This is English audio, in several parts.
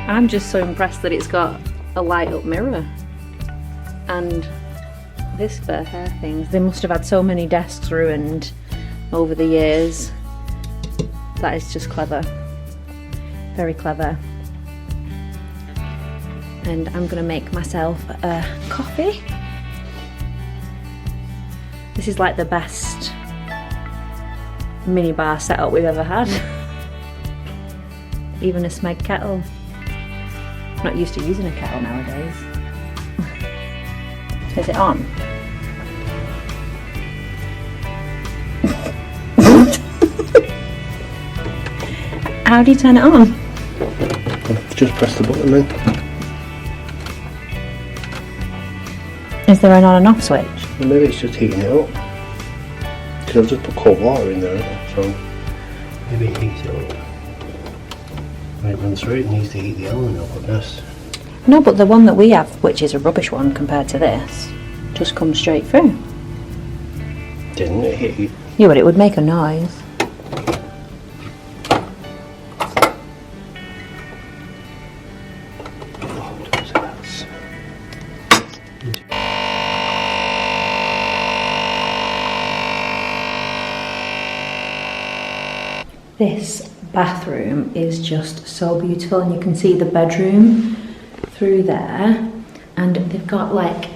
I'm just so impressed that it's got a light up mirror. And this for hair things. They must have had so many desks ruined over the years. That is just clever. Very clever. And I'm gonna make myself a coffee. This is like the best minibar setup we've ever had. Even a Smeg kettle. I'm not used to using a kettle nowadays. Is it on? How do you turn it on? Just press the button then. Is there an on and off switch? Well, maybe it's just heating it up. Because I've just put cold water in there, so maybe it heats it up. When it runs through, it needs to heat the element up, I guess. No, but the one that we have, which is a rubbish one compared to this, just comes straight through. Didn't it heat? Yeah, but it would make a noise. This bathroom is just so beautiful, and you can see the bedroom through there, and they've got like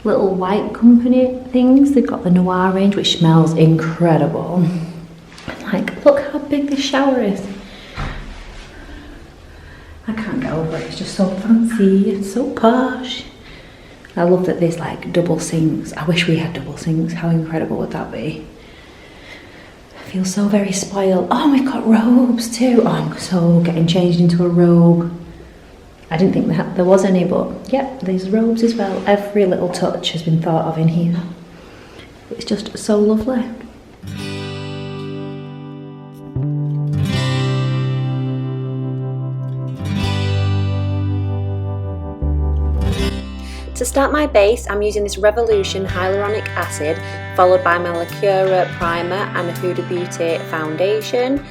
little white company things. They've got the Noir range, which smells incredible. And like, look how big this shower is. I can't get over it. It's just so fancy. It's so posh. I love that there's like double sinks. I wish we had double sinks. How incredible would that be? I feel so very spoiled. Oh, we've got robes too. Oh, I'm so getting changed into a robe. I didn't think there was any, but yeah, there's robes as well. Every little touch has been thought of in here. It's just so lovely. To start my base, I'm using this Revolution hyaluronic acid, followed by my Lacura primer and a Huda Beauty foundation.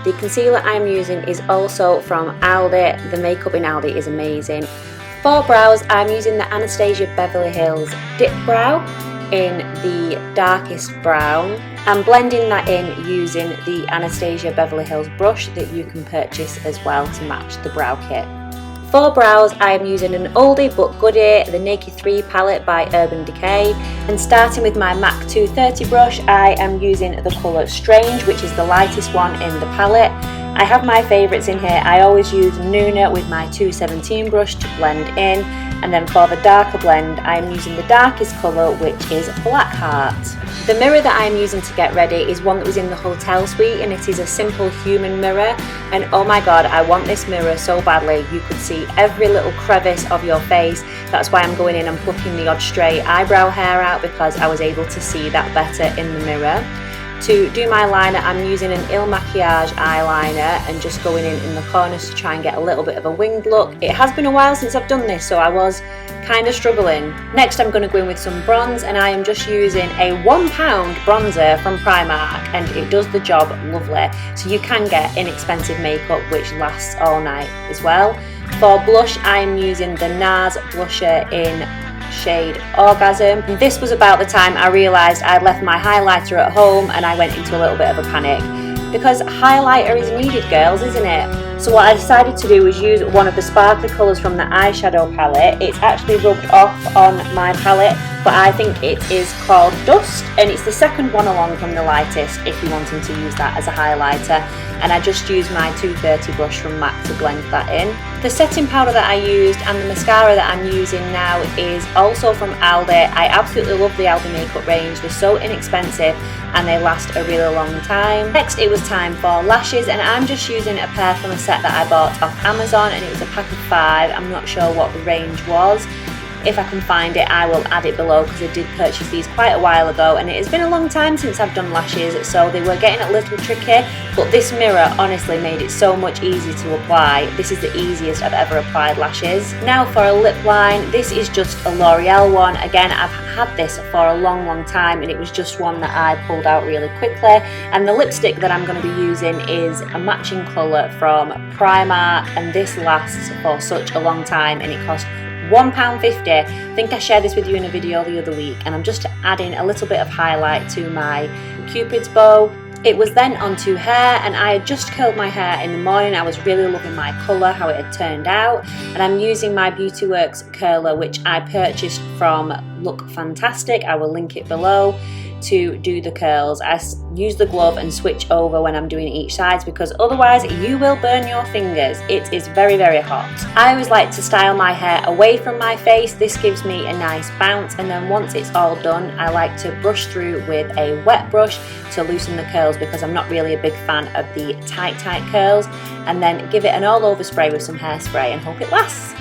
The concealer I'm using is also from Aldi. The makeup in Aldi is amazing. For brows, I'm using the Anastasia Beverly Hills Dip Brow in the darkest brown. I'm blending that in using the Anastasia Beverly Hills brush that you can purchase as well to match the brow kit. For brows, I am using an oldie but goodie, the Naked 3 palette by Urban Decay. And starting with my MAC 230 brush, I am using the colour Strange, which is the lightest one in the palette. I have my favourites in here. I always use Nuna with my 217 brush to blend in. And then for the darker blend, I am using the darkest colour, which is Black Heart. The mirror that I am using to get ready is one that was in the hotel suite, and it is a simple human mirror. And oh my god, I want this mirror so badly. You could see every little crevice of your face. That's why I'm going in and plucking the odd stray eyebrow hair out, because I was able to see that better in the mirror. To do my liner, I'm using an Il Makiage eyeliner and just going in the corners to try and get a little bit of a winged look. It has been a while since I've done this, so I was kind of struggling. Next, I'm going to go in with some bronze, and I am just using a £1 bronzer from Primark, and it does the job lovely. So you can get inexpensive makeup which lasts all night as well. For blush, I'm using the NARS blusher in shade Orgasm. And this was about the time I realised I'd left my highlighter at home, and I went into a little bit of a panic. Because highlighter is needed, girls, isn't it? So what I decided to do was use one of the sparkly colours from the eyeshadow palette. It's actually rubbed off on my palette, but I think it is called Dust, and it's the second one along from the lightest if you're wanting to use that as a highlighter. And I just used my 230 brush from MAC to blend that in. The setting powder that I used and the mascara that I'm using now is also from Aldi. I absolutely love the Aldi makeup range. They're so inexpensive and they last a really long time. Next, it was time for lashes, and I'm just using a pair from a set that I bought off Amazon, and it was a pack of 5. I'm not sure what the range was. If I can find it, I will add it below, because I did purchase these quite a while ago and it has been a long time since I've done lashes, so they were getting a little tricky, but this mirror honestly made it so much easier to apply. This is the easiest I've ever applied lashes. Now for a lip line, this is just a L'Oreal one. Again, I've had this for a long time and it was just one that I pulled out really quickly, and the lipstick that I'm going to be using is a matching colour from Primark, and this lasts for such a long time and it cost £1.50. I think I shared this with you in a video the other week, and I'm just adding a little bit of highlight to my Cupid's bow. It was then onto hair, and I had just curled my hair in the morning. I was really loving my colour, how it had turned out, and I'm using my Beauty Works curler, which I purchased from Look Fantastic. I will link it below. To do the curls, I use the glove and switch over when I'm doing each side, because otherwise you will burn your fingers. It is very hot. I always like to style my hair away from my face. This gives me a nice bounce, and then once it's all done, I like to brush through with a wet brush to loosen the curls, because I'm not really a big fan of the tight curls, and then give it an all over spray with some hairspray and hope it lasts.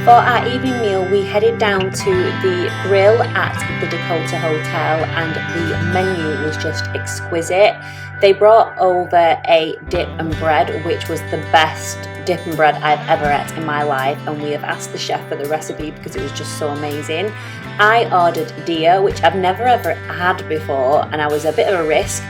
For our evening meal, we headed down to the grill at the Dakota Hotel, and the menu was just exquisite. They brought over a dip and bread, which was the best dip and bread I've ever ate in my life, and we have asked the chef for the recipe because it was just so amazing. I ordered deer, which I've never ever had before, and I was a bit of a risk.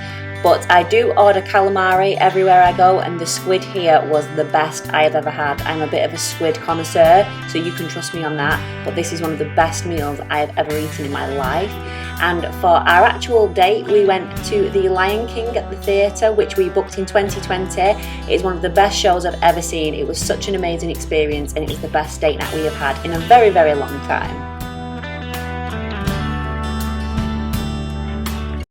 But I do order calamari everywhere I go, and the squid here was the best I have ever had. I'm a bit of a squid connoisseur, so you can trust me on that, but this is one of the best meals I have ever eaten in my life. And for our actual date, we went to The Lion King at the theatre, which we booked in 2020. It is one of the best shows I've ever seen. It was such an amazing experience, and it was the best date night we have had in a very, very long time.